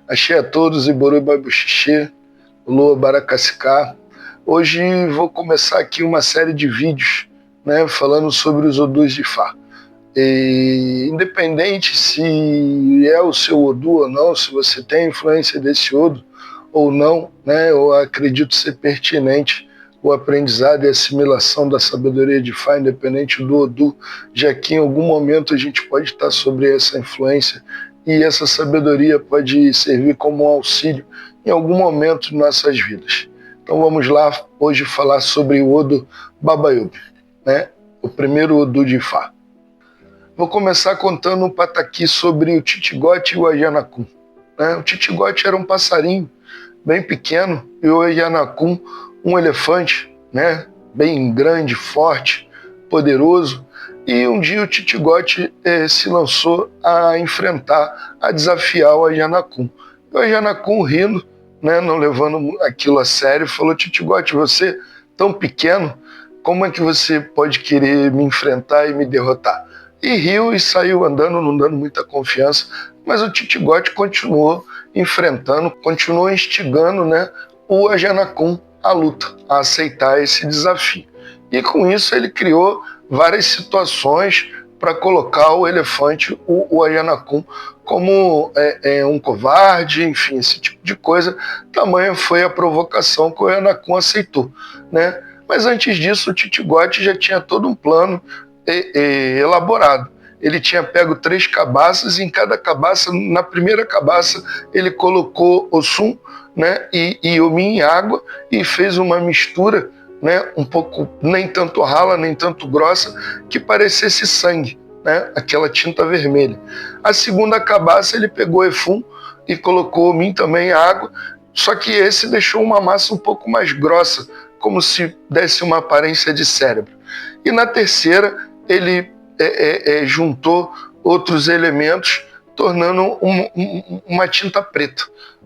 Axé a todos, Iboru Babuxixê, Lua Baracacicá. Hoje vou começar aqui uma série de vídeos, né, falando sobre os Odus de Fá. Independente se é o seu Odu ou não, se você tem influência desse Odu ou não, né, eu acredito ser pertinente o aprendizado e assimilação da sabedoria de Fá, independente do Odu, já que em algum momento a gente pode estar sobre essa influência e essa sabedoria pode servir como um auxílio em algum momento de nossas vidas. Então vamos lá hoje falar sobre o Odu Babayobi, né? O primeiro Odu de Fá. Vou começar contando um pataqui sobre o Titigote e o Ajanacum. O Titigote era um passarinho bem pequeno e o Ajanacum um elefante, né? Bem grande, forte, poderoso. E um dia o Titigote se lançou a enfrentar, a desafiar o Ajanacum. O Ajanacum, rindo, né, não levando aquilo a sério, falou: Titigote, você tão pequeno, como é que você pode querer me enfrentar e me derrotar? E riu e saiu andando, não dando muita confiança, mas o Titigote continuou enfrentando, continuou instigando, né, o Ajanacum à luta, a aceitar esse desafio. E com isso ele criou várias situações para colocar o elefante, o Ajanacum, como um covarde, enfim, esse tipo de coisa. Tamanha foi a provocação que o Ajanacum aceitou, né? Mas antes disso, o Titigote já tinha todo um plano elaborado. Ele tinha pego 3 cabaças e em cada cabaça, na primeira cabaça, ele colocou Ossum, né, e Omin em água e fez uma mistura, né, um pouco nem tanto rala, nem tanto grossa, que parecesse sangue, né, aquela tinta vermelha. A segunda cabaça ele pegou Efum e colocou Omin também em água, só que esse deixou uma massa um pouco mais grossa, como se desse uma aparência de cérebro. E na terceira ele juntou outros elementos, tornando uma tinta preta,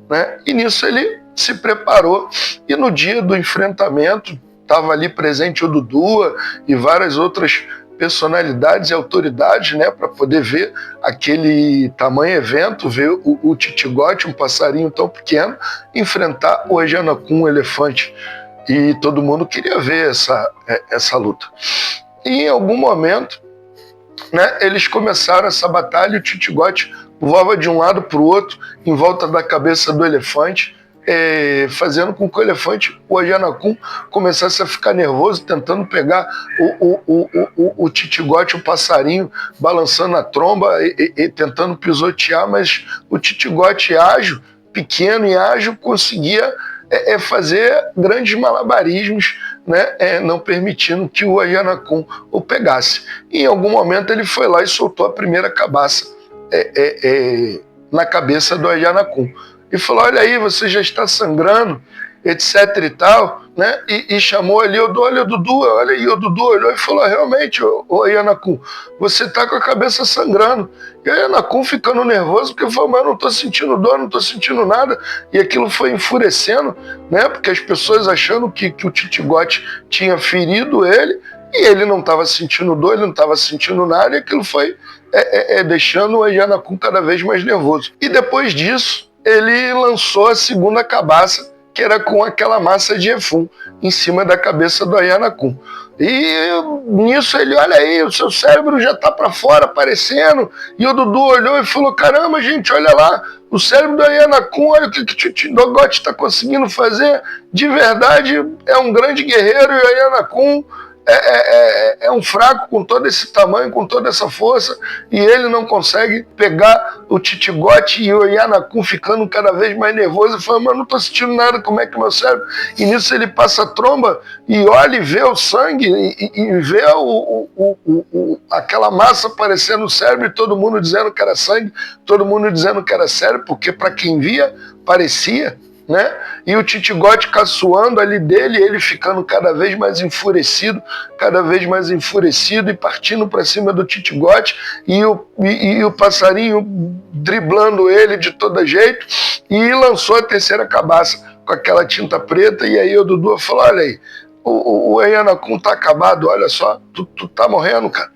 né? E nisso ele se preparou, e no dia do enfrentamento estava ali presente o Dudua e várias outras personalidades e autoridades, né, para poder ver aquele tamanho evento, ver o Titigote, um passarinho tão pequeno, enfrentar o Ajanacum, um elefante. E todo mundo queria ver essa luta. E em algum momento, né, eles começaram essa batalha, e o Titigote voava de um lado para o outro, em volta da cabeça do elefante, fazendo com que o elefante, o Ajanacum, começasse a ficar nervoso, tentando pegar o Titigote, o passarinho, balançando a tromba e tentando pisotear, mas o Titigote ágil, pequeno e ágil, conseguia fazer grandes malabarismos, né, não permitindo que o Ajanacum o pegasse. E em algum momento ele foi lá e soltou a primeira cabaça na cabeça do Ajanacum. E falou: olha aí, você já está sangrando, etc e tal, né? E chamou ali, olha o Dudu, olha aí, o Dudu olhou e falou: realmente, o Ajanacum, você está com a cabeça sangrando. E o Ajanacum ficando nervoso, porque falou: mas eu não estou sentindo dor, não estou sentindo nada. E aquilo foi enfurecendo, né? Porque as pessoas achando que o Titigote tinha ferido ele, e ele não estava sentindo dor, ele não estava sentindo nada, e aquilo foi deixando o Ajanacum cada vez mais nervoso. E depois disso, ele lançou a segunda cabaça, que era com aquela massa de Efum em cima da cabeça do Ajanacum. E nisso ele: olha aí, o seu cérebro já está para fora, aparecendo. E o Dudu olhou e falou: caramba, gente, olha lá, o cérebro do Ajanacum, olha o que o Titigote está conseguindo fazer. De verdade, é um grande guerreiro, e o Ajanacum é um fraco com todo esse tamanho, com toda essa força, e ele não consegue pegar o Titigote, e o Ajanacum ficando cada vez mais nervoso e falando: mas eu não estou sentindo nada, como é que meu cérebro... E nisso ele passa a tromba e olha e vê o sangue e vê aquela massa aparecendo no cérebro, e todo mundo dizendo que era sangue, todo mundo dizendo que era cérebro, porque para quem via, parecia, né? E o Titigote caçoando ali dele, ele ficando cada vez mais enfurecido e partindo para cima do Titigote, e o passarinho driblando ele de todo jeito, e lançou a terceira cabaça com aquela tinta preta. E aí o Dudu falou: olha aí, o Ajanacum tá acabado, olha só, tu tá morrendo, cara.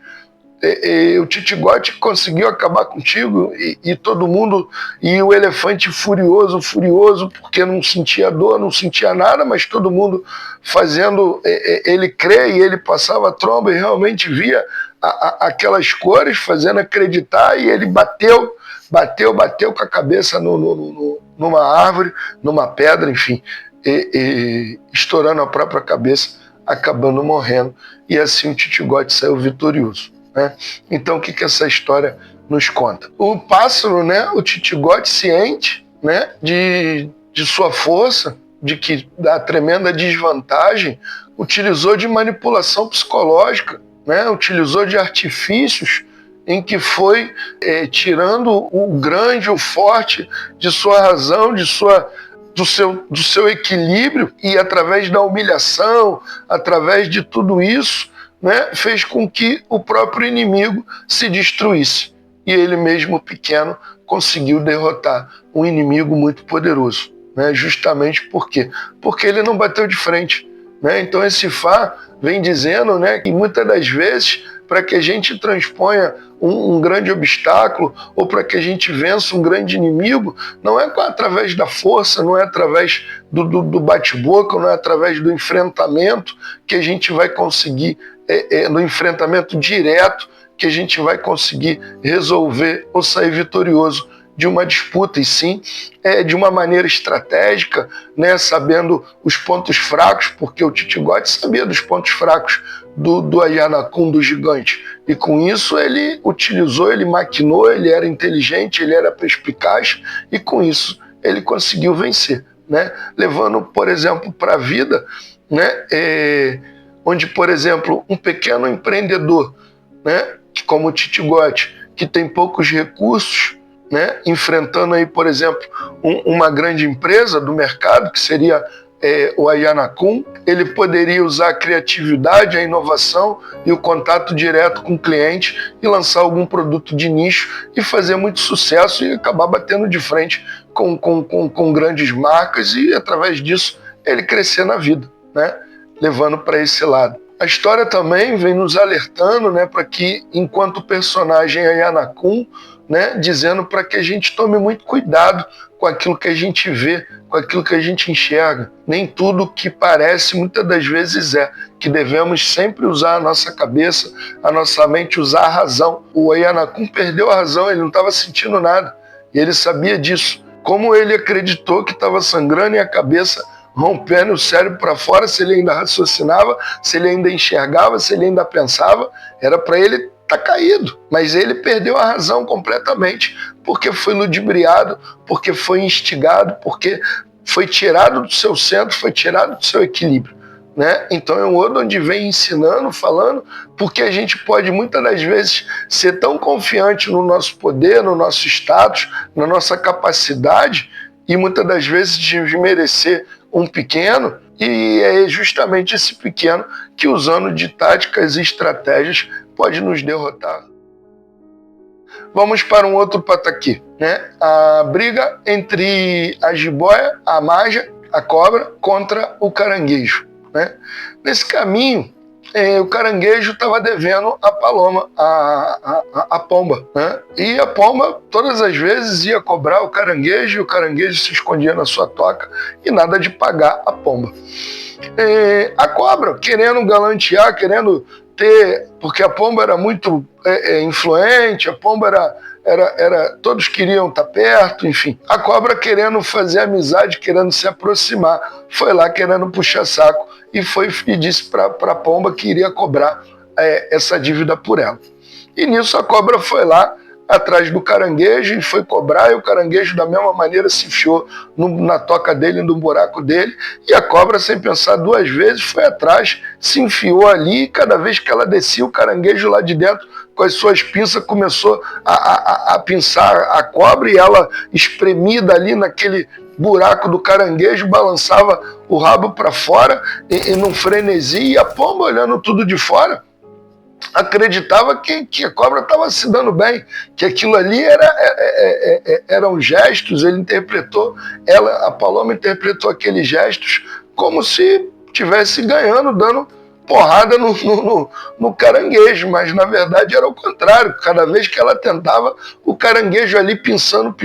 O Titigote conseguiu acabar contigo e todo mundo, e o elefante furioso, porque não sentia dor, não sentia nada, mas todo mundo fazendo ele crer, e ele passava a tromba e realmente via aquelas cores, fazendo acreditar, e ele bateu com a cabeça numa árvore, numa pedra, enfim, estourando a própria cabeça, acabando morrendo, e assim o Titigote saiu vitorioso. Né? Então, o que essa história nos conta? O pássaro, né, o Titigote, ciente, né, de sua força, da tremenda desvantagem, utilizou de manipulação psicológica, né, utilizou de artifícios em que foi tirando o grande, o forte de sua razão, do seu equilíbrio, e através da humilhação, através de tudo isso, né, fez com que o próprio inimigo se destruísse. E ele mesmo, pequeno, conseguiu derrotar um inimigo muito poderoso. Né, justamente por quê? Porque ele não bateu de frente. Né? Então esse Fá vem dizendo, né, que muitas das vezes, para que a gente transponha um grande obstáculo, ou para que a gente vença um grande inimigo, não é através da força, não é através do bate-boca, não é através do enfrentamento que a gente vai conseguir, no enfrentamento direto, que a gente vai conseguir resolver ou sair vitorioso de uma disputa, e sim de uma maneira estratégica, né, sabendo os pontos fracos, porque o Titigote sabia dos pontos fracos do Ayia-Nakun, do gigante, e com isso ele utilizou, ele maquinou, ele era inteligente, ele era perspicaz, e com isso ele conseguiu vencer, né, levando, por exemplo, para a vida, né, onde, por exemplo, um pequeno empreendedor, né, como o Titigote, que tem poucos recursos, né, enfrentando aí, por exemplo, uma grande empresa do mercado, que seria o Ayia-Nakun, ele poderia usar a criatividade, a inovação e o contato direto com o cliente e lançar algum produto de nicho e fazer muito sucesso e acabar batendo de frente com grandes marcas, e através disso ele crescer na vida, né, levando para esse lado. A história também vem nos alertando, né, para que, enquanto personagem Ayia-Nakun, né, dizendo para que a gente tome muito cuidado com aquilo que a gente vê, com aquilo que a gente enxerga. Nem tudo que parece, muitas das vezes que devemos sempre usar a nossa cabeça, a nossa mente, usar a razão. O Ayia-Nakun perdeu a razão, ele não estava sentindo nada, e ele sabia disso. Como ele acreditou que estava sangrando e a cabeça rompendo, o cérebro para fora, se ele ainda raciocinava, se ele ainda enxergava, se ele ainda pensava, era para ele estar caído. Mas ele perdeu a razão completamente, porque foi ludibriado, porque foi instigado, porque foi tirado do seu centro, foi tirado do seu equilíbrio. Né? Então é um Oda onde vem ensinando, falando, porque a gente pode muitas das vezes ser tão confiante no nosso poder, no nosso status, na nossa capacidade, e muitas das vezes desmerecer um pequeno, e é justamente esse pequeno que, usando de táticas e estratégias, pode nos derrotar. Vamos para um outro pataki, né? A briga entre a jiboia, a maja, a cobra, contra o caranguejo. Né? Nesse caminho, o caranguejo estava devendo a paloma, a pomba. Né? E a pomba, todas as vezes, ia cobrar o caranguejo, e o caranguejo se escondia na sua toca, e nada de pagar a pomba. A cobra, querendo galantear, querendo ter, porque a pomba era muito influente, a pomba todos queriam estar perto, enfim. A cobra, querendo fazer amizade, querendo se aproximar, foi lá querendo puxar saco e disse para a pomba que iria cobrar essa dívida por ela. E nisso a cobra foi lá atrás do caranguejo e foi cobrar, e o caranguejo da mesma maneira se enfiou na toca dele, no buraco dele, e a cobra, sem pensar duas vezes, foi atrás, se enfiou ali, e cada vez que ela descia, o caranguejo lá de dentro, com as suas pinças, começou a pinçar a cobra, e ela, espremida ali naquele buraco do caranguejo, balançava o rabo para fora, e num frenesi, e a pomba, olhando tudo de fora, acreditava que a cobra estava se dando bem, que aquilo ali eram gestos, ele interpretou, a paloma interpretou aqueles gestos como se estivesse ganhando, dando porrada no caranguejo, mas na verdade era o contrário. Cada vez que ela tentava, o caranguejo ali pinçando,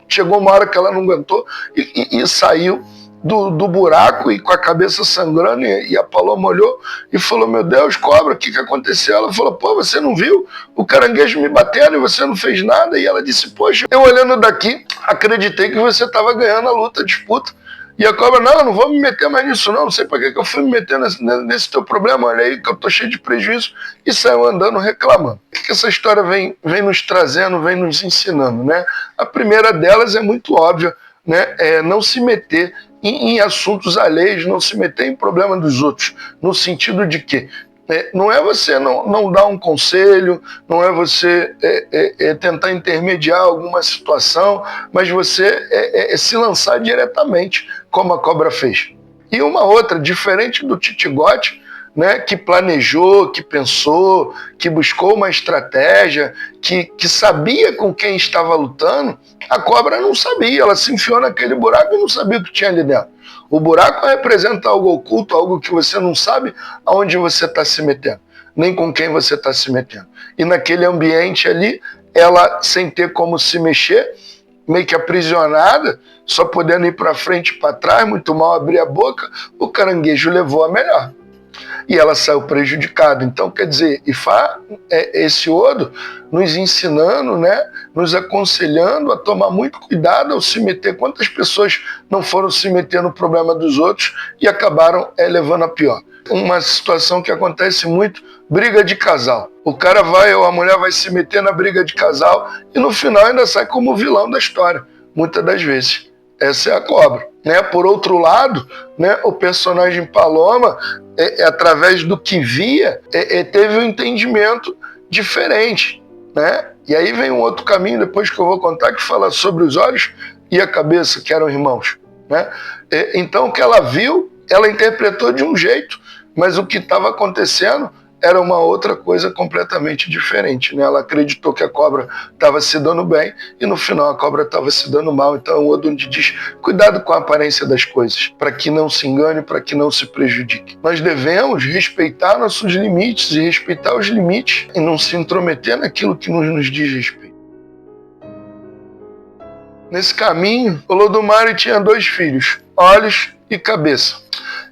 chegou uma hora que ela não aguentou e saiu do buraco e com a cabeça sangrando, e a Paloma olhou e falou: meu Deus, cobra, o que aconteceu? Ela falou: pô, você não viu o caranguejo me batendo e você não fez nada? E ela disse: poxa, eu olhando daqui, acreditei que você estava ganhando a luta, a disputa. E a cobra: não vou me meter mais nisso não sei para que eu fui me meter nesse teu problema, olha aí que eu tô cheio de prejuízo, e saiu andando reclamando. O que essa história vem nos trazendo, vem nos ensinando, né? A primeira delas é muito óbvia, né? É não se meter em assuntos alheios, não se meter em problema dos outros, no sentido de que não é você não dar um conselho, não é você tentar intermediar alguma situação, mas você se lançar diretamente, como a cobra fez. E uma outra, diferente do Titigote, né, que planejou, que pensou, que buscou uma estratégia, que sabia com quem estava lutando, a cobra não sabia, ela se enfiou naquele buraco e não sabia o que tinha ali dentro. O buraco representa algo oculto, algo que você não sabe aonde você está se metendo, nem com quem você está se metendo. E naquele ambiente ali, ela, sem ter como se mexer, meio que aprisionada, só podendo ir para frente e para trás, muito mal abrir a boca, o caranguejo levou a melhor. E ela saiu prejudicada. Então, quer dizer, Ifá, esse Odo, nos ensinando, né, nos aconselhando a tomar muito cuidado ao se meter. Quantas pessoas não foram se meter no problema dos outros e acabaram levando a pior? Uma situação que acontece muito, briga de casal. O cara vai, ou a mulher vai se meter na briga de casal e no final ainda sai como vilão da história, muitas das vezes. Essa é a cobra. Né? Por outro lado, né, o personagem Paloma, através do que via, teve um entendimento diferente. Né? E aí vem um outro caminho, depois que eu vou contar, que fala sobre os olhos e a cabeça, que eram irmãos. Né? Então, o que ela viu, ela interpretou de um jeito, mas o que estava acontecendo era uma outra coisa completamente diferente. Né? Ela acreditou que a cobra estava se dando bem e no final a cobra estava se dando mal. Então o Odo diz: cuidado com a aparência das coisas, para que não se engane, para que não se prejudique. Nós devemos respeitar nossos limites e respeitar os limites e não se intrometer naquilo que nos diz respeito. Nesse caminho, Olodumare tinha 2 filhos, Olhos e Cabeça.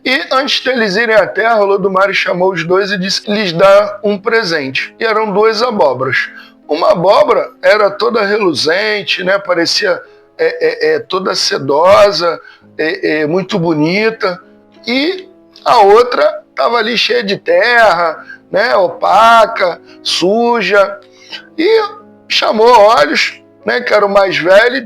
E antes deles irem à terra, Olodumare chamou os 2 e disse que lhes dá um presente. E eram 2 abóboras. Uma abóbora era toda reluzente, né? Parecia toda sedosa, muito bonita. E a outra estava ali cheia de terra, né? Opaca, suja. E chamou Olhos, né? Que era o mais velho,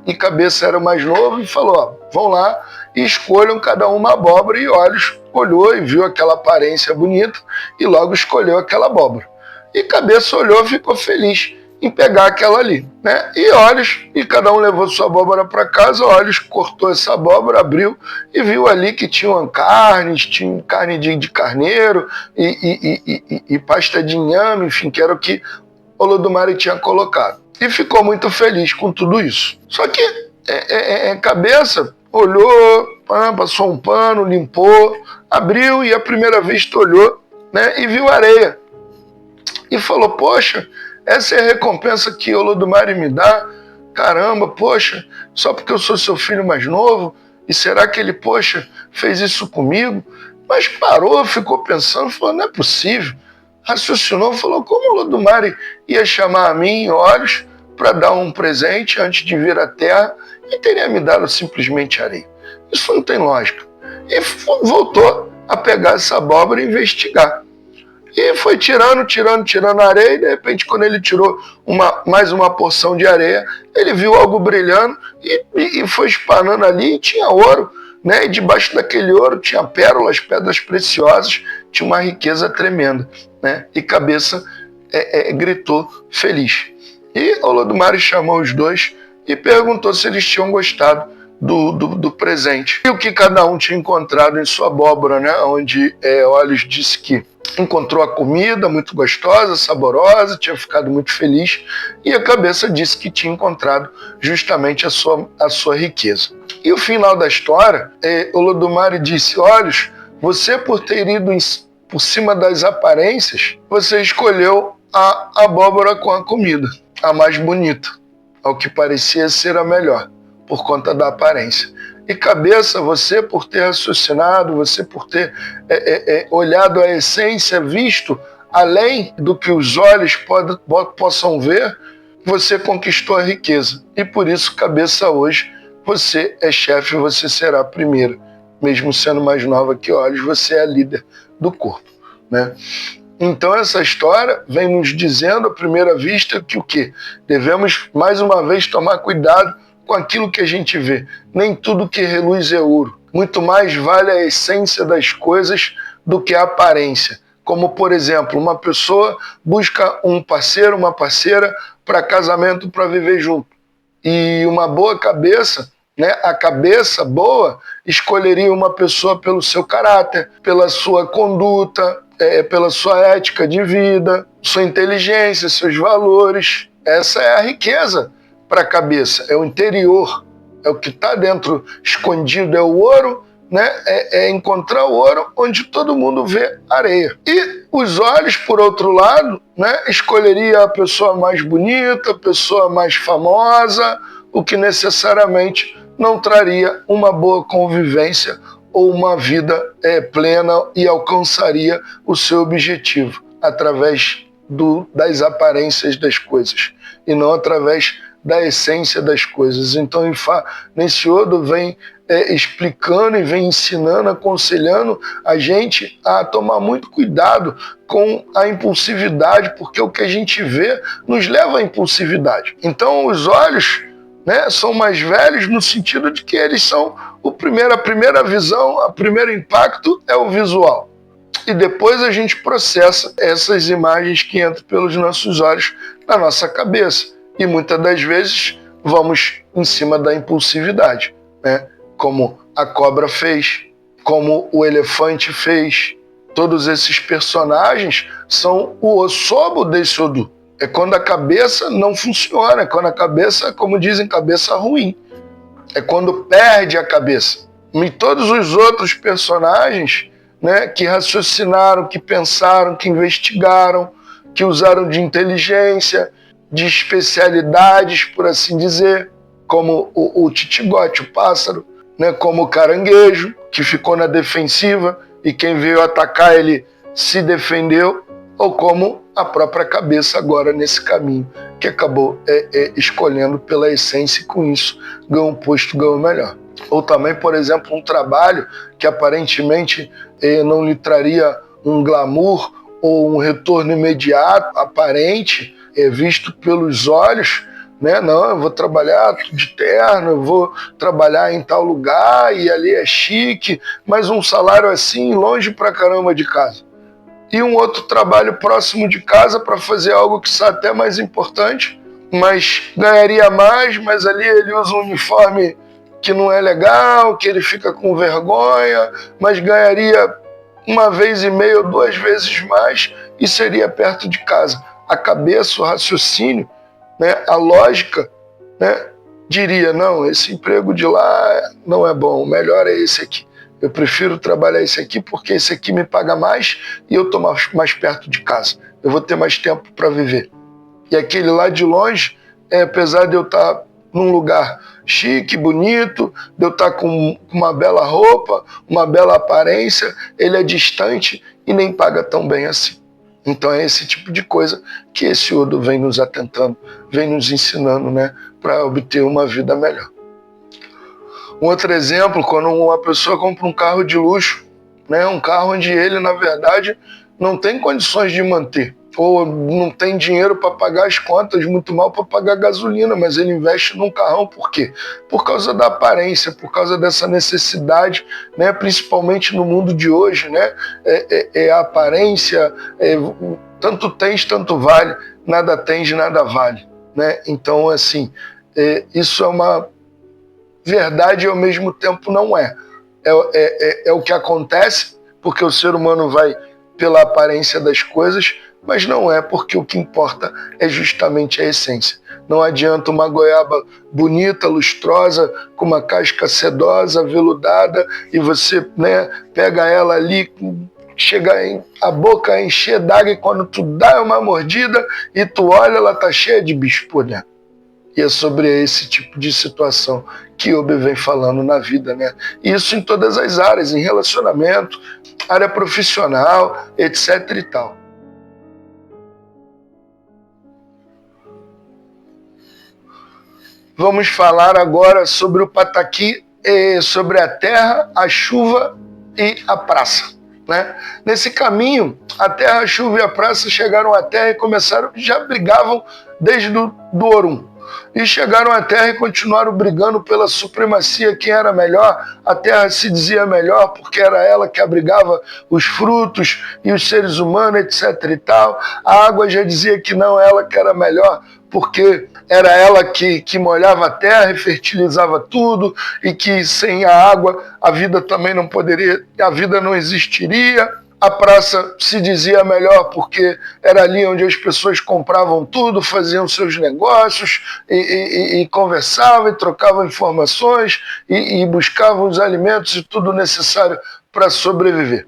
e Cabeça era o mais novo, e falou: ó, vão lá e escolham cada uma abóbora. E Olhos olhou e viu aquela aparência bonita e logo escolheu aquela abóbora. E Cabeça olhou e ficou feliz em pegar aquela ali. Né? E Olhos, e cada um levou sua abóbora para casa. Olhos cortou essa abóbora, abriu e viu ali que tinham carnes, tinha carne de carneiro e pasta de inhame, enfim, que era o que Olodumare tinha colocado. E ficou muito feliz com tudo isso. Só que Cabeça olhou, passou um pano, limpou, abriu e à primeira vista olhou, né, e viu areia. E falou: poxa, essa é a recompensa que Olodumare me dá? Caramba, poxa, só porque eu sou seu filho mais novo? E será que ele, poxa, fez isso comigo? Mas parou, ficou pensando, falou: não é possível. Raciocinou, falou: como Olodumare ia chamar a mim, Olhos, para dar um presente antes de vir à terra e teria me dado simplesmente areia? Isso não tem lógica. E voltou a pegar essa abóbora e investigar. E foi tirando a areia, e de repente, quando ele tirou mais uma porção de areia, ele viu algo brilhando e foi espanando ali, e tinha ouro, né? E debaixo daquele ouro tinha pérolas, pedras preciosas, tinha uma riqueza tremenda. Né? E Cabeça gritou feliz. E Olodumare chamou os 2 e perguntou se eles tinham gostado do presente. E o que cada um tinha encontrado em sua abóbora, né? Onde Olhos disse que encontrou a comida muito gostosa, saborosa, tinha ficado muito feliz, e a Cabeça disse que tinha encontrado justamente a sua riqueza. E o final da história, Olodumare disse: Olhos, Você, por ter ido por cima das aparências, você escolheu a abóbora com a comida, a mais bonita, ao que parecia ser a melhor, por conta da aparência. E cabeça, você por ter raciocinado, você por ter olhado a essência, visto além do que os olhos possam ver, você conquistou a riqueza. E por isso, cabeça, hoje, você é chefe, você será a primeira. Mesmo sendo mais nova que olhos, você é a líder do corpo, né? Então essa história vem nos dizendo à primeira vista que o quê? Devemos mais uma vez tomar cuidado com aquilo que a gente vê. Nem tudo que reluz é ouro. Muito mais vale a essência das coisas do que a aparência. Como, por exemplo, uma pessoa busca um parceiro, uma parceira para casamento, para viver junto. E uma boa cabeça, né? A cabeça boa escolheria uma pessoa pelo seu caráter, pela sua conduta, pela sua ética de vida, sua inteligência, seus valores. Essa é a riqueza para a cabeça, é o interior, é o que está dentro, escondido, é o ouro, né? É encontrar o ouro onde todo mundo vê areia. E os olhos, por outro lado, né? Escolheria a pessoa mais bonita, a pessoa mais famosa, o que necessariamente não traria uma boa convivência ou uma vida plena e alcançaria o seu objetivo através das aparências das coisas e não através da essência das coisas. Então, nesse Odo vem explicando e vem ensinando, aconselhando a gente a tomar muito cuidado com a impulsividade, porque o que a gente vê nos leva à impulsividade. Então, os olhos, né, são mais velhos no sentido de que eles são a primeira visão, o primeiro impacto é o visual. E depois a gente processa essas imagens que entram pelos nossos olhos na nossa cabeça. E muitas das vezes vamos em cima da impulsividade, né? Como a cobra fez, como o elefante fez. Todos esses personagens são o osobo desse Odu. É quando a cabeça não funciona, é quando a cabeça, como dizem, cabeça ruim. É quando perde a cabeça. E todos os outros personagens, né, que raciocinaram, que pensaram, que investigaram, que usaram de inteligência, de especialidades, por assim dizer, como o titigote, o pássaro, né, como o caranguejo, que ficou na defensiva e quem veio atacar ele se defendeu, ou como a própria cabeça agora nesse caminho, que acabou escolhendo pela essência e com isso ganhou um posto, ganhou melhor. Ou também, por exemplo, um trabalho que aparentemente não lhe traria um glamour ou um retorno imediato, aparente, visto pelos olhos, né? Não, eu vou trabalhar de terno, eu vou trabalhar em tal lugar e ali é chique, mas um salário assim, longe pra caramba de casa. E um outro trabalho próximo de casa para fazer algo que está até mais importante, mas ganharia mais, mas ali ele usa um uniforme que não é legal, que ele fica com vergonha, mas ganharia 1,5 ou 2 vezes mais e seria perto de casa. A cabeça, o raciocínio, né, a lógica, né, diria, não, esse emprego de lá não é bom, o melhor é esse aqui. Eu prefiro trabalhar esse aqui porque esse aqui me paga mais e eu estou mais perto de casa. Eu vou ter mais tempo para viver. E aquele lá de longe, apesar de eu estar num lugar chique, bonito, de eu estar com uma bela roupa, uma bela aparência, ele é distante e nem paga tão bem assim. Então é esse tipo de coisa que esse Odo vem nos atentando, vem nos ensinando, né, para obter uma vida melhor. Um outro exemplo, quando uma pessoa compra um carro de luxo, né, um carro onde ele, na verdade, não tem condições de manter, ou não tem dinheiro para pagar as contas, muito mal para pagar gasolina, mas ele investe num carrão, por quê? Por causa da aparência, por causa dessa necessidade, né, principalmente no mundo de hoje, né, a aparência, tanto tens, tanto vale, nada tens, nada vale, né? Então, assim, isso é uma verdade e ao mesmo tempo não é. É o que acontece, porque o ser humano vai pela aparência das coisas, mas não é, porque o que importa é justamente a essência. Não adianta uma goiaba bonita, lustrosa, com uma casca sedosa, veludada, e você, né, pega ela ali, chega a boca a encher d'água, e quando tu dá uma mordida e tu olha, ela tá cheia de bicho por dentro. E é sobre esse tipo de situação que Yobe vem falando na vida, né? Isso em todas as áreas, em relacionamento, área profissional, etc e tal. Vamos falar agora sobre o pataqui, sobre a terra, a chuva e a praça, né? Nesse caminho, a terra, a chuva e a praça chegaram à terra e começaram, já brigavam desde do Orum. E chegaram à terra e continuaram brigando pela supremacia, quem era melhor. A terra se dizia melhor porque era ela que abrigava os frutos e os seres humanos, etc e tal. A água já dizia que não, ela que era melhor, porque era ela que molhava a terra e fertilizava tudo, e que sem a água a vida também não poderia, a vida não existiria. A praça se dizia melhor porque era ali onde as pessoas compravam tudo, faziam seus negócios e conversavam e trocavam informações e buscavam os alimentos e tudo necessário para sobreviver.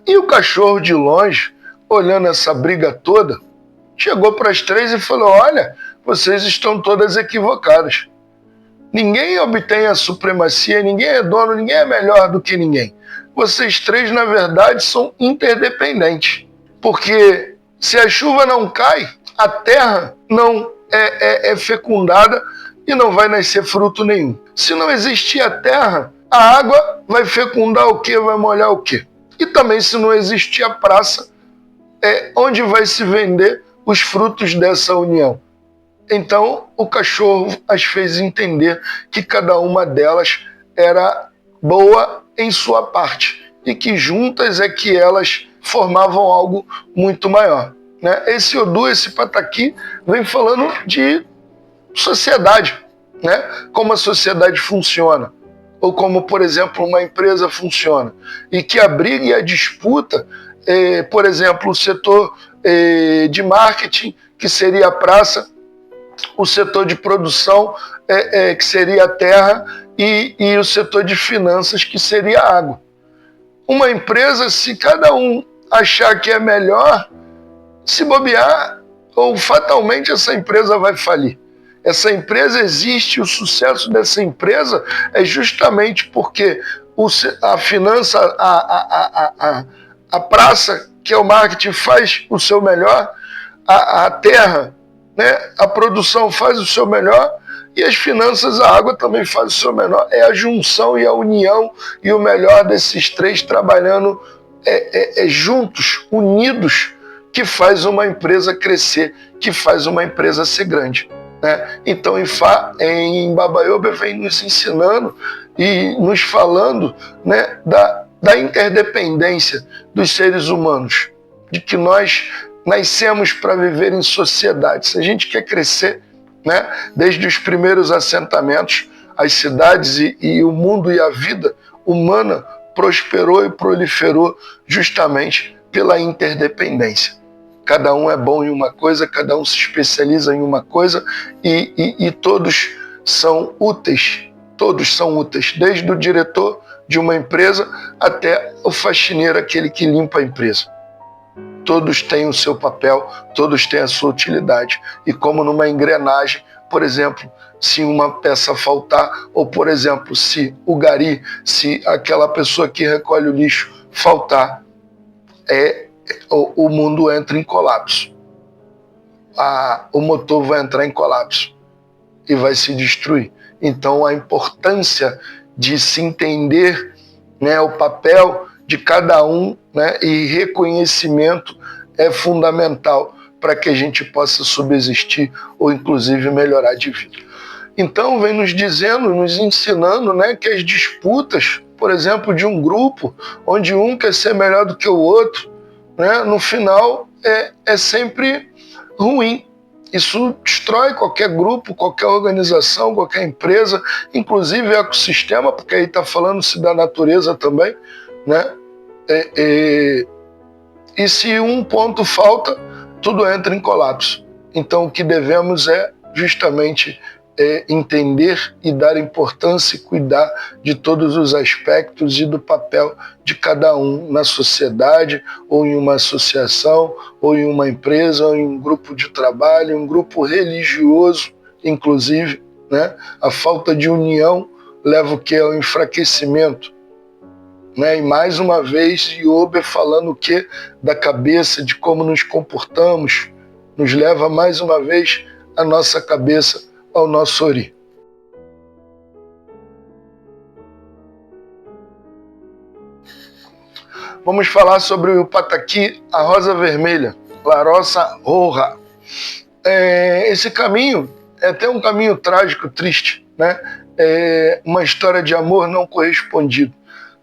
E o cachorro de longe, olhando essa briga toda, chegou para as três e falou: olha, vocês estão todas equivocadas. Ninguém obtém a supremacia, ninguém é dono, ninguém é melhor do que ninguém. Vocês três, na verdade, são interdependentes. Porque se a chuva não cai, a terra não é fecundada e não vai nascer fruto nenhum. Se não existir a terra, a água vai fecundar o quê? Vai molhar o quê? E também, se não existir a praça, onde vai se vender os frutos dessa união? Então, o cachorro as fez entender que cada uma delas era boa em sua parte e que juntas é que elas formavam algo muito maior, né? Esse Odu, esse pataqui, vem falando de sociedade, né? Como a sociedade funciona, ou como, por exemplo, uma empresa funciona, e que a briga e a disputa, por exemplo, o setor de marketing, que seria a praça, o setor de produção, que seria a terra, e o setor de finanças, que seria a água. Uma empresa, se cada um achar que é melhor, se bobear, ou fatalmente essa empresa vai falir. Essa empresa existe, o sucesso dessa empresa é justamente porque a finança, a praça, que é o marketing, faz o seu melhor, a terra, né, a produção faz o seu melhor, e as finanças, a água também faz o seu melhor. É a junção e a união e o melhor desses três trabalhando juntos, unidos, que faz uma empresa crescer, que faz uma empresa ser grande, né? Então, em Baba Yobe vem nos ensinando e nos falando, né, da interdependência dos seres humanos, de que nós nascemos para viver em sociedade. Se a gente quer crescer, né, desde os primeiros assentamentos, as cidades e o mundo e a vida humana prosperou e proliferou justamente pela interdependência. Cada um é bom em uma coisa, cada um se especializa em uma coisa e todos são úteis. Todos são úteis, desde o diretor de uma empresa até o faxineiro, aquele que limpa a empresa. Todos têm o seu papel, todos têm a sua utilidade. E como numa engrenagem, por exemplo, se uma peça faltar, ou por exemplo, se o gari, se aquela pessoa que recolhe o lixo faltar, o mundo entra em colapso. O motor vai entrar em colapso e vai se destruir. Então a importância de se entender, né, o papel de cada um, né, e reconhecimento é fundamental para que a gente possa subsistir ou inclusive melhorar de vida. Então vem nos dizendo, nos ensinando, né, que as disputas, por exemplo, de um grupo, onde um quer ser melhor do que o outro, né, no final é sempre ruim. Isso destrói qualquer grupo, qualquer organização, qualquer empresa, inclusive o ecossistema, porque aí está falando-se da natureza também, né? E se um ponto falta, tudo entra em colapso. Então o que devemos é justamente entender e dar importância e cuidar de todos os aspectos e do papel de cada um na sociedade, ou em uma associação, ou em uma empresa, ou em um grupo de trabalho, um grupo religioso, inclusive, né? A falta de união leva o que? Ao enfraquecimento. Né? E mais uma vez, Iobe falando o que? Da cabeça, de como nos comportamos, nos leva mais uma vez a nossa cabeça ao nosso ori. Vamos falar sobre o pataqui, a rosa vermelha, La Rosa Roja. Esse caminho é até um caminho trágico, triste, né? Uma história de amor não correspondido.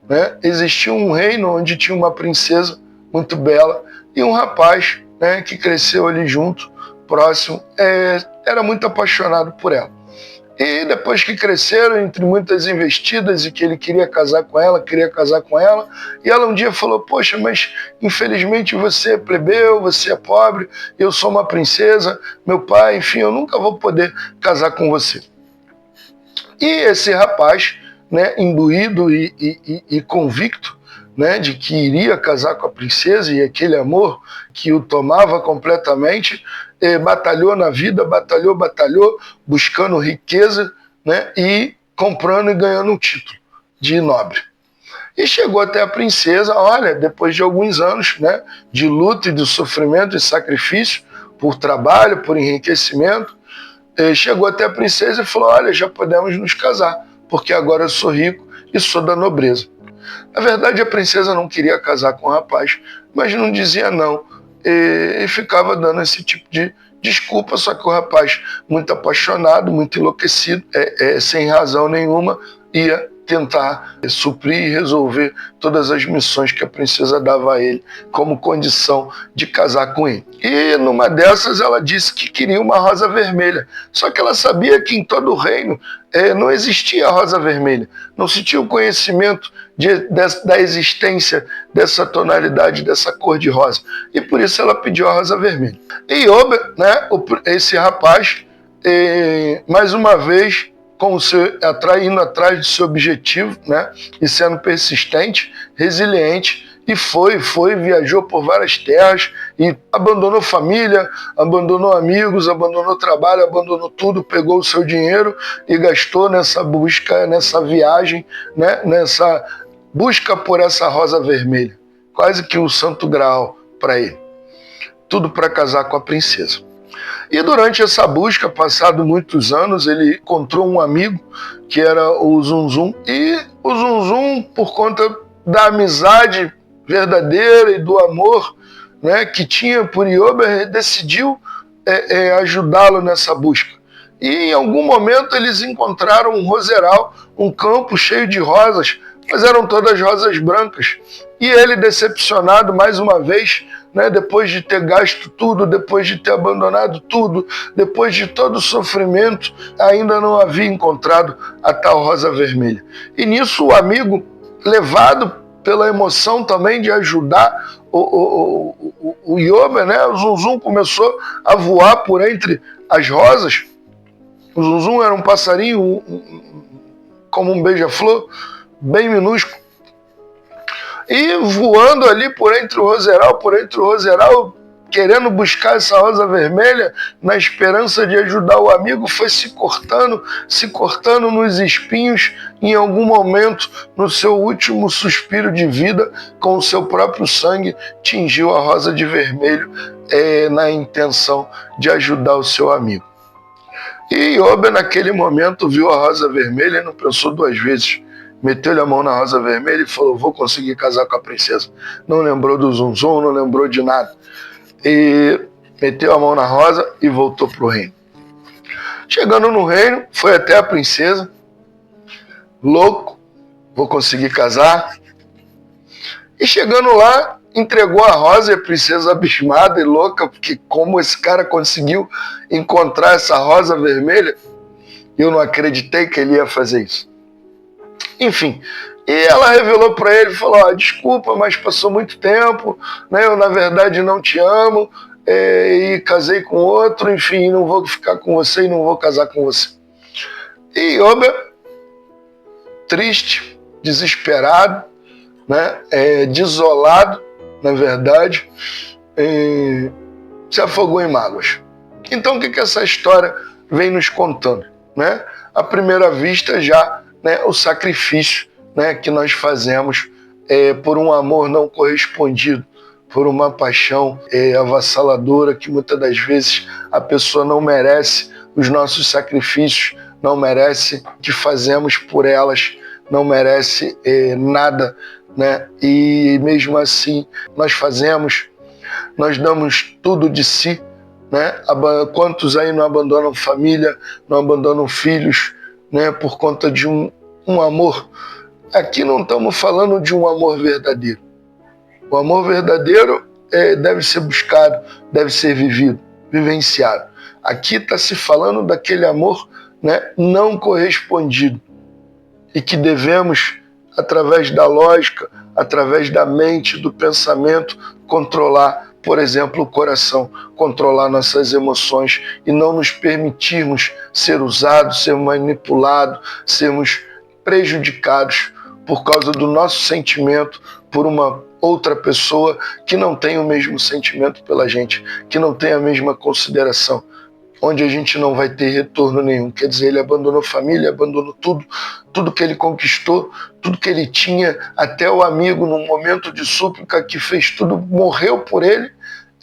Né? Existia um reino onde tinha uma princesa muito bela e um rapaz, né, que cresceu ali junto, próximo, era muito apaixonado por ela. E depois que cresceram, entre muitas investidas, e que ele queria casar com ela, e ela um dia falou: poxa, mas infelizmente você é plebeu, você é pobre, eu sou uma princesa, meu pai, enfim, eu nunca vou poder casar com você. E esse rapaz, né, imbuído e convicto, né, de que iria casar com a princesa, e aquele amor que o tomava completamente, batalhou na vida, batalhou, buscando riqueza, né, e comprando e ganhando um título de nobre. E chegou até a princesa, olha, depois de alguns anos, né, de luta e de sofrimento e sacrifício, por trabalho, por enriquecimento, chegou até a princesa e falou: olha, já podemos nos casar, porque agora eu sou rico e sou da nobreza. Na verdade, a princesa não queria casar com o rapaz, mas não dizia não, e ficava dando esse tipo de desculpa, só que o rapaz, muito apaixonado, muito enlouquecido, sem razão nenhuma, ia tentar suprir e resolver todas as missões que a princesa dava a ele como condição de casar com ele. E numa dessas ela disse que queria uma rosa vermelha, só que ela sabia que em todo o reino não existia rosa vermelha, não se tinha o conhecimento da existência dessa tonalidade, dessa cor de rosa, e por isso ela pediu a rosa vermelha. E Iobe, né, esse rapaz, mais uma vez, indo atrás do seu objetivo, né, e sendo persistente, resiliente, e viajou por várias terras e abandonou família, abandonou amigos, abandonou trabalho, abandonou tudo, pegou o seu dinheiro e gastou nessa busca, nessa viagem, né, nessa busca por essa rosa vermelha, quase que um santo graal para ele. Tudo para casar com a princesa. E durante essa busca, passado muitos anos, ele encontrou um amigo que era o Zunzum, e o Zunzum, por conta da amizade verdadeira e do amor, né, que tinha por Iobe, decidiu ajudá-lo nessa busca. E em algum momento eles encontraram um roseral, um campo cheio de rosas, mas eram todas rosas brancas. E ele, decepcionado mais uma vez, né, depois de ter gasto tudo, depois de ter abandonado tudo, depois de todo o sofrimento, ainda não havia encontrado a tal rosa vermelha. E nisso o amigo, levado pela emoção também de ajudar o Iobe, né, o Zunzum começou a voar por entre as rosas. O Zunzum era um passarinho como um beija-flor, bem minúsculo. E voando ali por entre o roseral, querendo buscar essa rosa vermelha, na esperança de ajudar o amigo, foi se cortando nos espinhos, e em algum momento, no seu último suspiro de vida, com o seu próprio sangue, tingiu a rosa de vermelho, na intenção de ajudar o seu amigo. E Iobe, naquele momento, viu a rosa vermelha e não pensou duas vezes. Meteu-lhe a mão na rosa vermelha e falou: vou conseguir casar com a princesa. Não lembrou do Zunzum, não lembrou de nada. E meteu a mão na rosa e voltou para o reino. Chegando no reino, foi até a princesa, louco, vou conseguir casar. E chegando lá, entregou a rosa, e a princesa, abismada e louca, porque como esse cara conseguiu encontrar essa rosa vermelha, eu não acreditei que ele ia fazer isso. Enfim, e ela revelou para ele, falou: desculpa, mas passou muito tempo, né, eu na verdade não te amo, e casei com outro, enfim, não vou ficar com você e não vou casar com você. E Iobe, triste, desesperado, né, desolado, na verdade, se afogou em mágoas. Então, o que essa história vem nos contando? Né? À primeira vista, já, né, o sacrifício, né, que nós fazemos por um amor não correspondido, por uma paixão avassaladora, que muitas das vezes a pessoa não merece os nossos sacrifícios, não merece o que fazemos por elas, não merece nada, né? E mesmo assim nós fazemos, nós damos tudo de si, né? Quantos aí não abandonam família, não abandonam filhos, né? Por conta de um amor. Aqui não estamos falando de um amor verdadeiro. O amor verdadeiro deve ser buscado, deve ser vivido, vivenciado. Aqui está se falando daquele amor, né, não correspondido, e que devemos, através da lógica, através da mente, do pensamento, controlar, por exemplo, o coração, controlar nossas emoções e não nos permitirmos ser usados, ser manipulados, sermos prejudicados por causa do nosso sentimento por uma outra pessoa que não tem o mesmo sentimento pela gente, que não tem a mesma consideração, onde a gente não vai ter retorno nenhum. Quer dizer, ele abandonou família, abandonou tudo que ele conquistou, tudo que ele tinha, até o amigo, num momento de súplica, que fez tudo, morreu por ele,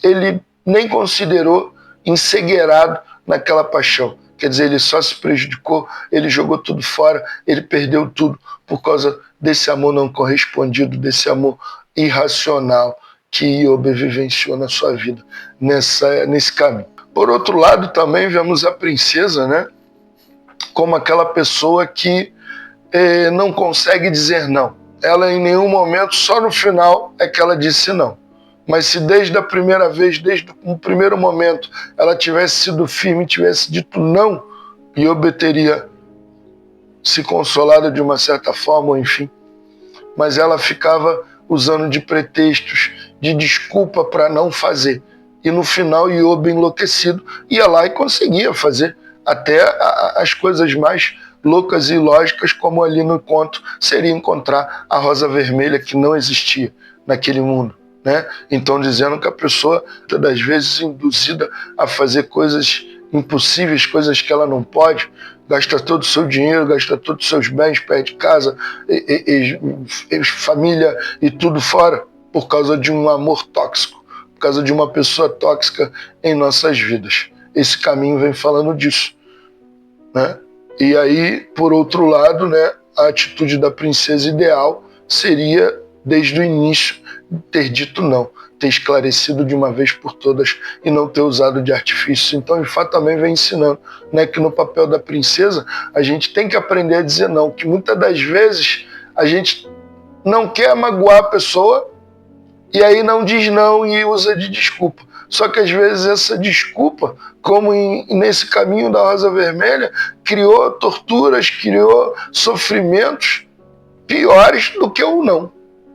ele nem considerou, encegueirado naquela paixão. Quer dizer, ele só se prejudicou, ele jogou tudo fora, ele perdeu tudo por causa desse amor não correspondido, desse amor irracional que Iobe vivenciou na sua vida, nesse caminho. Por outro lado, também vemos a princesa, né, como aquela pessoa que não consegue dizer não. Ela em nenhum momento, só no final é que ela disse não. Mas se desde a primeira vez, desde o primeiro momento, ela tivesse sido firme, tivesse dito não, Iobe teria se consolado de uma certa forma, enfim. Mas ela ficava usando de pretextos, de desculpa para não fazer. E no final, Iobe, enlouquecido, ia lá e conseguia fazer até as coisas mais loucas e ilógicas, como ali no conto seria encontrar a rosa vermelha, que não existia naquele mundo, né? Então, dizendo que a pessoa, todas as vezes, induzida a fazer coisas impossíveis, coisas que ela não pode, gasta todo o seu dinheiro, gasta todos os seus bens, perde casa, família e tudo fora, por causa de um amor tóxico, por causa de uma pessoa tóxica em nossas vidas. Esse caminho vem falando disso, né? E aí, por outro lado, né, a atitude da princesa ideal seria, desde o início, ter dito não, ter esclarecido de uma vez por todas e não ter usado de artifício. Então, Ifá também vem ensinando, né, que no papel da princesa a gente tem que aprender a dizer não, que muitas das vezes a gente não quer magoar a pessoa e aí não diz não e usa de desculpa. Só que às vezes essa desculpa, como nesse caminho da rosa vermelha, criou torturas, criou sofrimentos piores do que o não.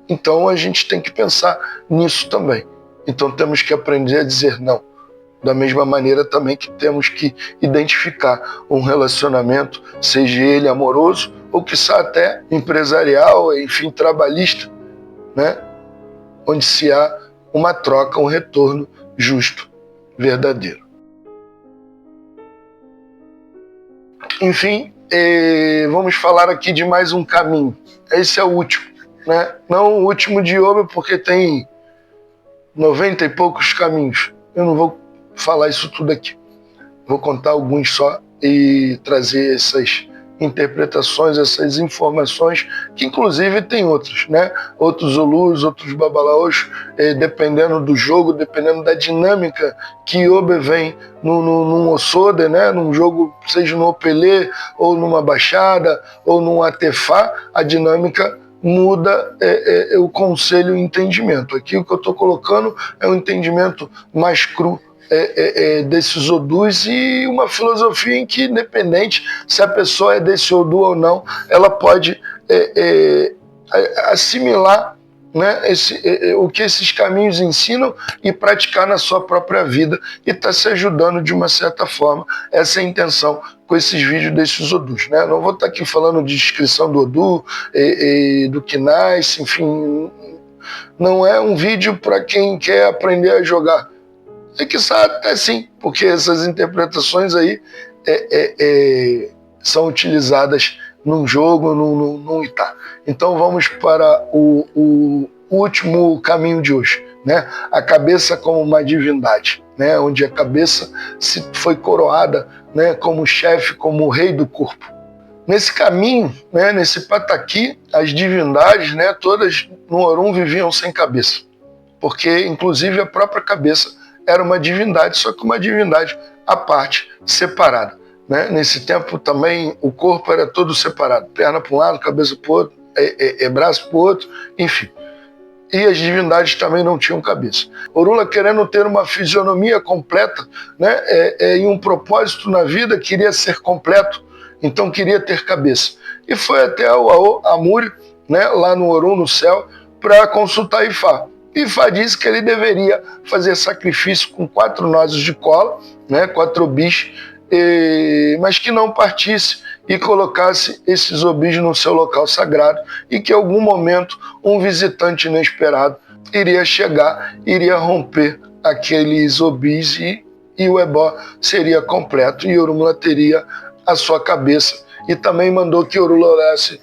Então a gente tem que pensar nisso também. Então temos que aprender a dizer não. Da mesma maneira também que temos que identificar um relacionamento, seja ele amoroso ou quiçá até empresarial, enfim, trabalhista, né? Onde se há uma troca, um retorno justo, verdadeiro. Enfim, vamos falar aqui de mais um caminho. Esse é o último, né? Não o último de Iobe, porque tem 90 e poucos caminhos. Eu não vou falar isso tudo aqui. Vou contar alguns só e trazer essas interpretações, essas informações, que inclusive tem outros, né? Outros Zulus, outros Babalaos, dependendo do jogo, dependendo da dinâmica que Iobe vem num Osode, né? Num jogo, seja no Opelê, ou numa Baixada, ou num Atefá, a dinâmica muda o conselho e o entendimento. Aqui o que eu estou colocando é um entendimento mais cru desses Odus e uma filosofia em que, independente se a pessoa é desse Odu ou não, ela pode assimilar né, o que esses caminhos ensinam e praticar na sua própria vida e está se ajudando de uma certa forma. Essa é a intenção com esses vídeos desses Odus, né? Não vou estar aqui falando de descrição do Odu, do Knice, enfim, não é um vídeo para quem quer aprender a jogar. É que sabe até sim, porque essas interpretações aí são utilizadas num jogo, num Itá. Então vamos para o último caminho de hoje, né? A cabeça como uma divindade, né? Onde a cabeça foi coroada, né? Como chefe, como rei do corpo. Nesse caminho, né? Nesse pataqui, as divindades, né? Todas no Orun viviam sem cabeça, porque inclusive a própria cabeça era uma divindade, só que uma divindade à parte, separada. Né? Nesse tempo também o corpo era todo separado, perna para um lado, cabeça para o outro, braço para o outro, enfim. E as divindades também não tinham cabeça. Orula, querendo ter uma fisionomia completa, né? E um propósito na vida, queria ser completo, então queria ter cabeça. E foi até o Amuri, né? Lá no Orun, no céu, para consultar Ifá. Ifá disse que ele deveria fazer sacrifício com 4 nozes de cola, né? 4 obis, mas que não partisse e colocasse esses obis no seu local sagrado e que em algum momento um visitante inesperado iria chegar, iria romper aqueles obis e o ebó seria completo e Orunmila teria a sua cabeça. E também mandou que Orula olhasse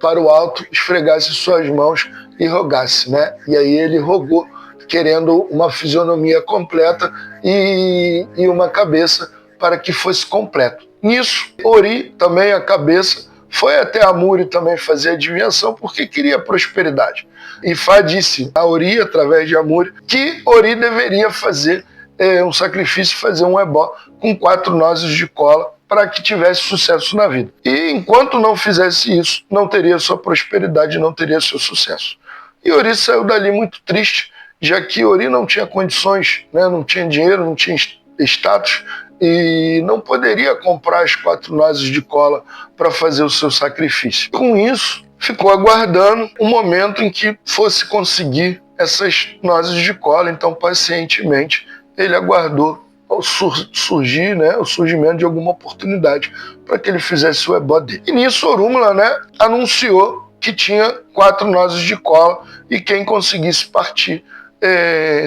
para o alto, esfregasse suas mãos e rogasse, né? E aí ele rogou, querendo uma fisionomia completa e uma cabeça para que fosse completo. Nisso, Ori, também a cabeça, foi até Amuri também fazer adivinhação porque queria prosperidade. Ifá disse a Ori, através de Amuri, que Ori deveria fazer um sacrifício, fazer um ebó com 4 nozes de cola para que tivesse sucesso na vida. E enquanto não fizesse isso, não teria sua prosperidade, não teria seu sucesso. E Ori saiu dali muito triste, já que Ori não tinha condições, né? Não tinha dinheiro, não tinha status e não poderia comprar as 4 nozes de cola para fazer o seu sacrifício. Com isso, ficou aguardando um momento em que fosse conseguir essas nozes de cola, então pacientemente ele aguardou surgir, né, o surgimento de alguma oportunidade para que ele fizesse o ebó dele. E nisso Orunmila, né, anunciou que tinha 4 nozes de cola e quem conseguisse partir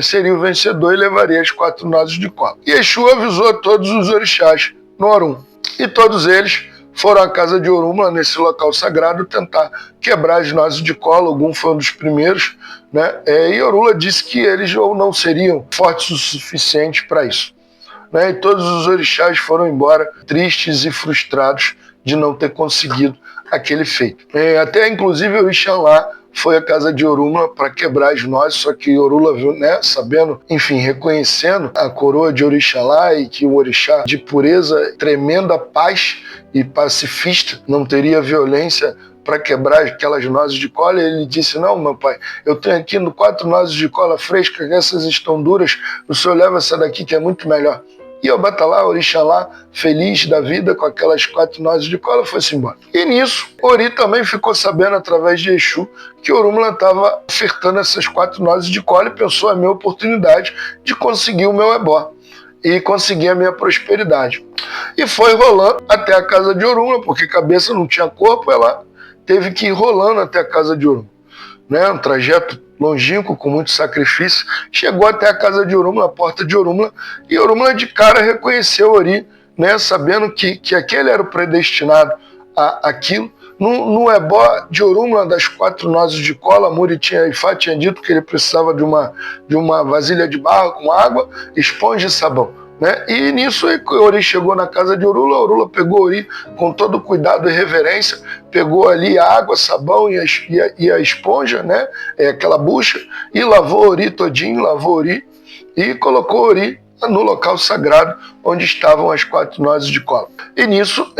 seria o vencedor e levaria as 4 nozes de cola. E Exu avisou a todos os orixás no Orun. E todos eles foram à casa de Orunmila, nesse local sagrado, tentar quebrar as nozes de cola. Ogum foi um dos primeiros, né? E Orunmila disse que eles ou não seriam fortes o suficiente para isso. Né? E todos os orixás foram embora, tristes e frustrados de não ter conseguido aquele feito. Até, inclusive, o Orixalá foi à casa de Orunmila para quebrar as nozes, só que Orunmila viu, né, sabendo, enfim, reconhecendo a coroa de Orixalá e que o orixá de pureza, tremenda paz e pacifista, não teria violência para quebrar aquelas nozes de cola. Ele disse: não, meu pai, eu tenho aqui 4 nozes de cola frescas, essas estão duras, o senhor leva essa daqui que é muito melhor. E o Batalá, Orixalá, feliz da vida com aquelas 4 nozes de cola, foi-se embora. E nisso, Ori também ficou sabendo, através de Exu, que Orunmila estava ofertando essas 4 nozes de cola e pensou: a minha oportunidade de conseguir o meu ebó e conseguir a minha prosperidade. E foi rolando até a casa de Orunmila, porque cabeça não tinha corpo, ela teve que ir rolando até a casa de Orunmila. Né? Um trajeto longínquo, com muito sacrifício, chegou até a casa de Orunmila, a porta de Orunmila, e Orunmila de cara reconheceu Ori, né? Sabendo que aquele era o predestinado a aquilo. No ebó de Orunmila, das 4 nozes de cola, Ifá tinha dito que ele precisava de uma vasilha de barro com água, esponja e sabão. Né? E nisso Ori chegou na casa de Orunmila pegou Ori com todo cuidado e reverência, pegou ali a água, sabão e a esponja, né? Aquela bucha, e lavou Ori todinho, lavou Ori e colocou Ori no local sagrado onde estavam as 4 nozes de cola. E nisso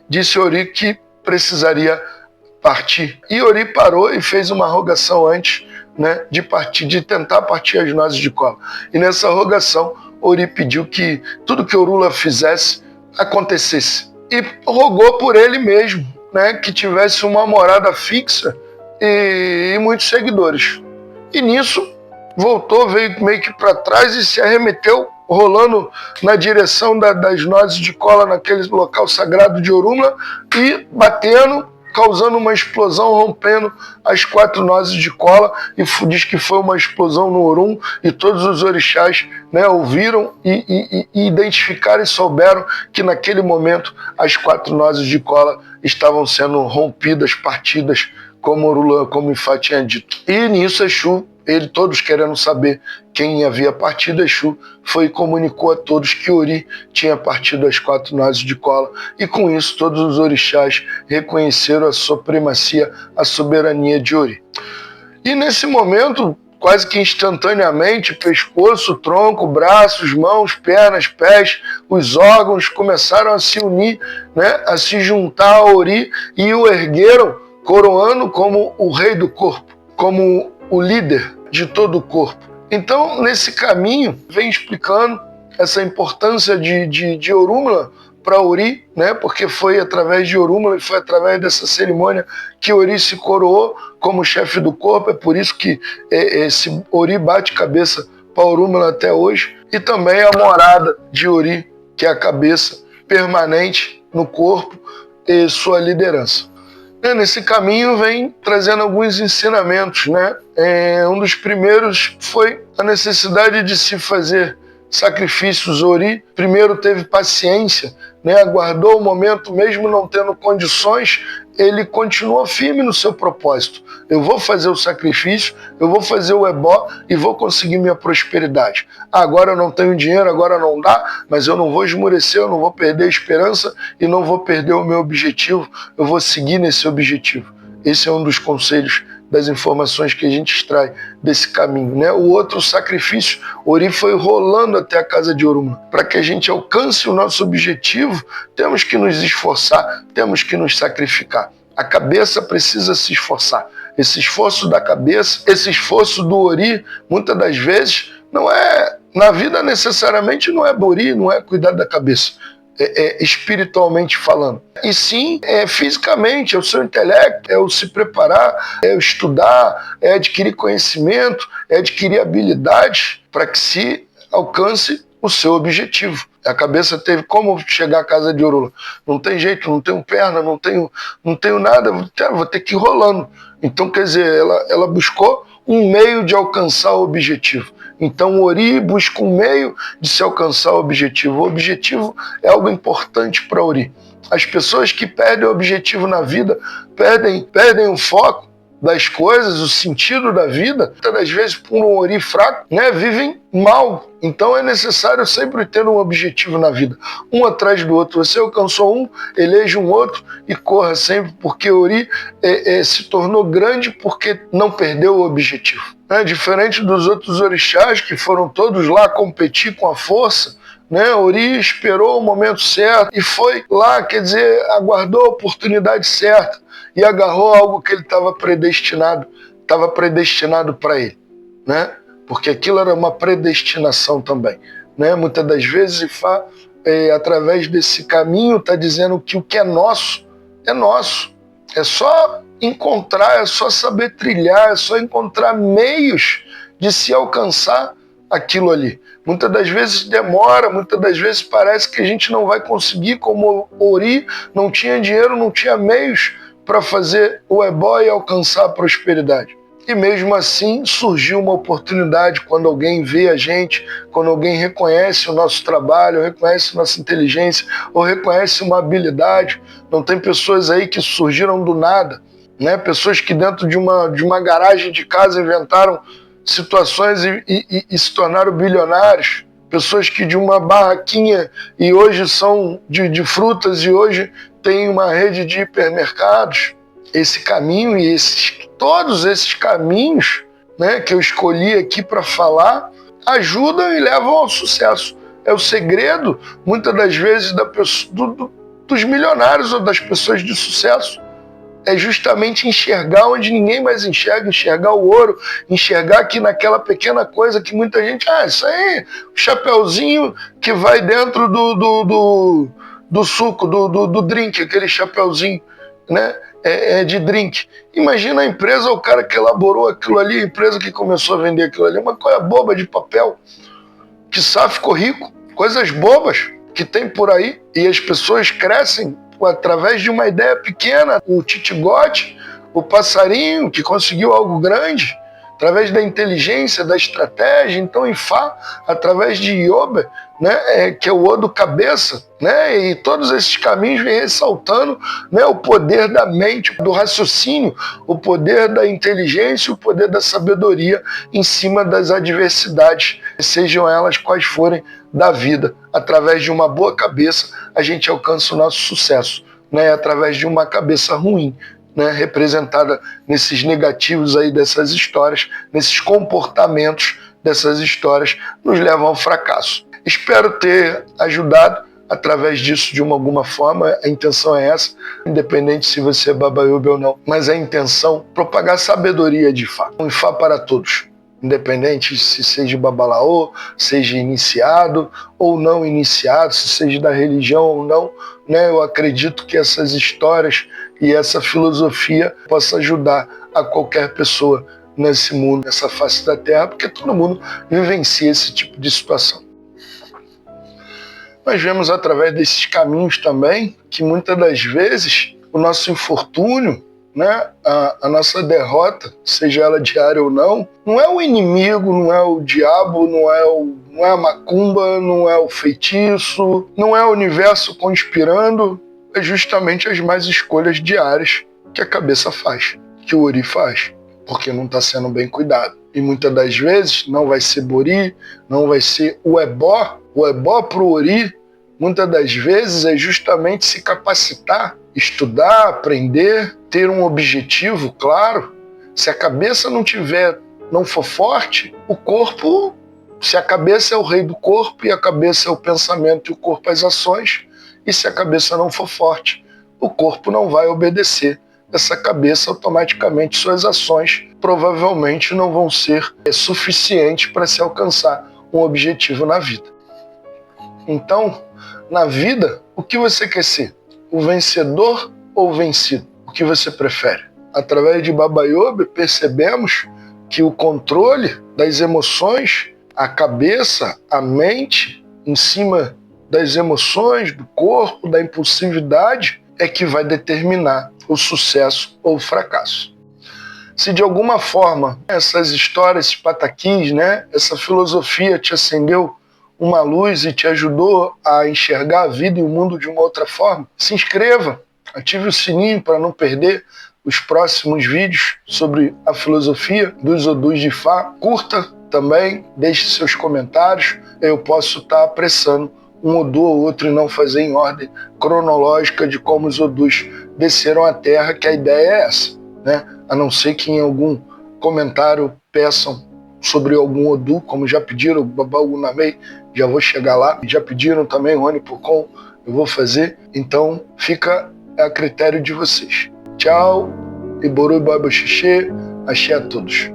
disse Ori que precisaria partir. E Ori parou e fez uma rogação antes, né, de partir, de tentar partir as nozes de cola. E nessa rogação Ori pediu que tudo que Orunmila fizesse acontecesse. E rogou por ele mesmo, né, que tivesse uma morada fixa e muitos seguidores. E nisso voltou, veio meio que para trás e se arremeteu, rolando na direção das nozes de cola naquele local sagrado de Orunmila e batendo, causando uma explosão, rompendo as 4 nozes de cola, e diz que foi uma explosão no Orum, e todos os orixás, né, ouviram e identificaram e souberam que naquele momento as 4 nozes de cola estavam sendo rompidas, partidas, como Orulã, como Ifá tinha dito. E nisso Exu, todos querendo saber quem havia partido, Exu foi e comunicou a todos que Ori tinha partido as 4 nozes de cola, e com isso todos os orixás reconheceram a supremacia, a soberania de Ori. E nesse momento, quase que instantaneamente, pescoço, tronco, braços, mãos, pernas, pés, os órgãos começaram a se unir, né, a se juntar a Ori, e o ergueram, coroando como o rei do corpo, como o líder de todo o corpo. Então, nesse caminho, vem explicando essa importância de Orunmila para Ori, né? Porque foi através de Orunmila e foi através dessa cerimônia que Ori se coroou como chefe do corpo. É por isso que esse Ori bate cabeça para Orunmila até hoje. E também a morada de Ori, que é a cabeça permanente no corpo e sua liderança. Nesse caminho vem trazendo alguns ensinamentos, né? Um dos primeiros foi a necessidade de se fazer sacrifícios. Ori primeiro teve paciência, né? Aguardou o momento, mesmo não tendo condições, ele continua firme no seu propósito. Eu vou fazer o sacrifício, eu vou fazer o ebó e vou conseguir minha prosperidade. Agora eu não tenho dinheiro, agora não dá, mas eu não vou esmorecer, eu não vou perder a esperança e não vou perder o meu objetivo, eu vou seguir nesse objetivo. Esse é um dos conselhos, das informações que a gente extrai desse caminho, né? O outro sacrifício, Ori foi rolando até a casa de Orunmila. Para que a gente alcance o nosso objetivo, temos que nos esforçar, temos que nos sacrificar. A cabeça precisa se esforçar. Esse esforço da cabeça, esse esforço do Ori, muitas das vezes, não é, na vida necessariamente não é Ori, não é cuidar da cabeça. Espiritualmente falando. E sim, fisicamente, é o seu intelecto, é o se preparar, é o estudar, é adquirir conhecimento, é adquirir habilidades para que se alcance o seu objetivo. A cabeça teve como chegar à casa de Orunmila. Não tem jeito, não tenho perna, não tenho nada, vou ter que ir rolando. Então, quer dizer, ela buscou um meio de alcançar o objetivo. Então, o Ori busca um meio de se alcançar o objetivo. O objetivo é algo importante para Ori. As pessoas que perdem o objetivo na vida, perdem o foco das coisas, o sentido da vida, muitas das vezes por um Ori fraco, né, vivem mal. Então é necessário sempre ter um objetivo na vida, um atrás do outro. Você alcançou um, eleja um outro e corra sempre, porque Ori se tornou grande porque não perdeu o objetivo. Diferente dos outros orixás que foram todos lá competir com a força, né? Ori esperou o momento certo e foi lá, quer dizer, aguardou a oportunidade certa e agarrou algo que ele estava predestinado para ele, né? Porque aquilo era uma predestinação também, né? Muitas das vezes Ifá, através desse caminho, está dizendo que o que é nosso, é só encontrar, é só saber trilhar, é só encontrar meios de se alcançar aquilo ali. Muitas das vezes demora, muitas das vezes parece que a gente não vai conseguir, como Ori não tinha dinheiro, não tinha meios para fazer o ebó e alcançar a prosperidade. E mesmo assim surgiu uma oportunidade quando alguém vê a gente, quando alguém reconhece o nosso trabalho, reconhece nossa inteligência, ou reconhece uma habilidade. Não tem pessoas aí que surgiram do nada, né? Pessoas que dentro de uma garagem de casa inventaram situações e se tornaram bilionários. Pessoas que de uma barraquinha e hoje são de frutas e hoje tem uma rede de hipermercados. Esse caminho e todos esses caminhos, né, que eu escolhi aqui para falar ajudam e levam ao sucesso. É o segredo, muitas das vezes, dos milionários ou das pessoas de sucesso. É justamente enxergar onde ninguém mais enxerga, enxergar o ouro, enxergar que naquela pequena coisa que muita gente... isso aí, o chapeuzinho que vai dentro do suco, do drink, aquele chapeuzinho, né? de drink. Imagina a empresa, o cara que elaborou aquilo ali, a empresa que começou a vender aquilo ali, uma coisa boba de papel, que ficou rico, coisas bobas que tem por aí, e as pessoas crescem através de uma ideia pequena, o titigote, o passarinho que conseguiu algo grande, através da inteligência, da estratégia. Então, em Fá, através de Ioba, né, que é o Odo cabeça, né, e todos esses caminhos vêm ressaltando, né, o poder da mente, do raciocínio, o poder da inteligência, o poder da sabedoria em cima das adversidades, sejam elas quais forem da vida. Através de uma boa cabeça, a gente alcança o nosso sucesso, né, através de uma cabeça ruim, né, representada nesses negativos aí dessas histórias, nesses comportamentos dessas histórias, nos levam ao fracasso. Espero ter ajudado através disso de alguma forma. A intenção é essa, independente se você é Baba-Yobe ou não, mas a intenção é propagar sabedoria de Fá, um Fá para todos, independente se seja babalaô, seja iniciado ou não iniciado, se seja da religião ou não, né? Eu acredito que essas histórias e essa filosofia possa ajudar a qualquer pessoa nesse mundo, nessa face da Terra, porque todo mundo vivencia esse tipo de situação. Nós vemos através desses caminhos também que muitas das vezes o nosso infortúnio, né, a nossa derrota, seja ela diária ou não é o inimigo, não é o diabo, não é a macumba, não é o feitiço, não é o universo conspirando, é justamente as más escolhas diárias que a cabeça faz, que o Ori faz, porque não está sendo bem cuidado. E muitas das vezes não vai ser Bori, não vai ser o ebó para o Ori, muitas das vezes é justamente se capacitar, estudar, aprender, ter um objetivo claro. Se a cabeça não for forte, o corpo, se a cabeça é o rei do corpo e a cabeça é o pensamento e o corpo as ações, e se a cabeça não for forte, o corpo não vai obedecer essa cabeça, automaticamente suas ações provavelmente não vão ser suficientes para se alcançar um objetivo na vida. Então, na vida, o que você quer ser? O vencedor ou o vencido? O que você prefere? Através de Baba-Yobe, percebemos que o controle das emoções, a cabeça, a mente, em cima das emoções, do corpo, da impulsividade, é que vai determinar o sucesso ou o fracasso. Se de alguma forma essas histórias, esses pataquins, né, essa filosofia te acendeu uma luz e te ajudou a enxergar a vida e o mundo de uma outra forma, se inscreva, ative o sininho para não perder os próximos vídeos sobre a filosofia dos Odus de Fá. Curta também, deixe seus comentários, eu posso estar apressando um Odu ou outro e não fazer em ordem cronológica de como os Odus desceram à Terra, que a ideia é essa, né? A não ser que em algum comentário peçam sobre algum Odu, como já pediram o Baba Ogunamei, já vou chegar lá, já pediram também o Onipocon, eu vou fazer, então fica a critério de vocês. Tchau, Iboru Baba Xixê, axé a todos.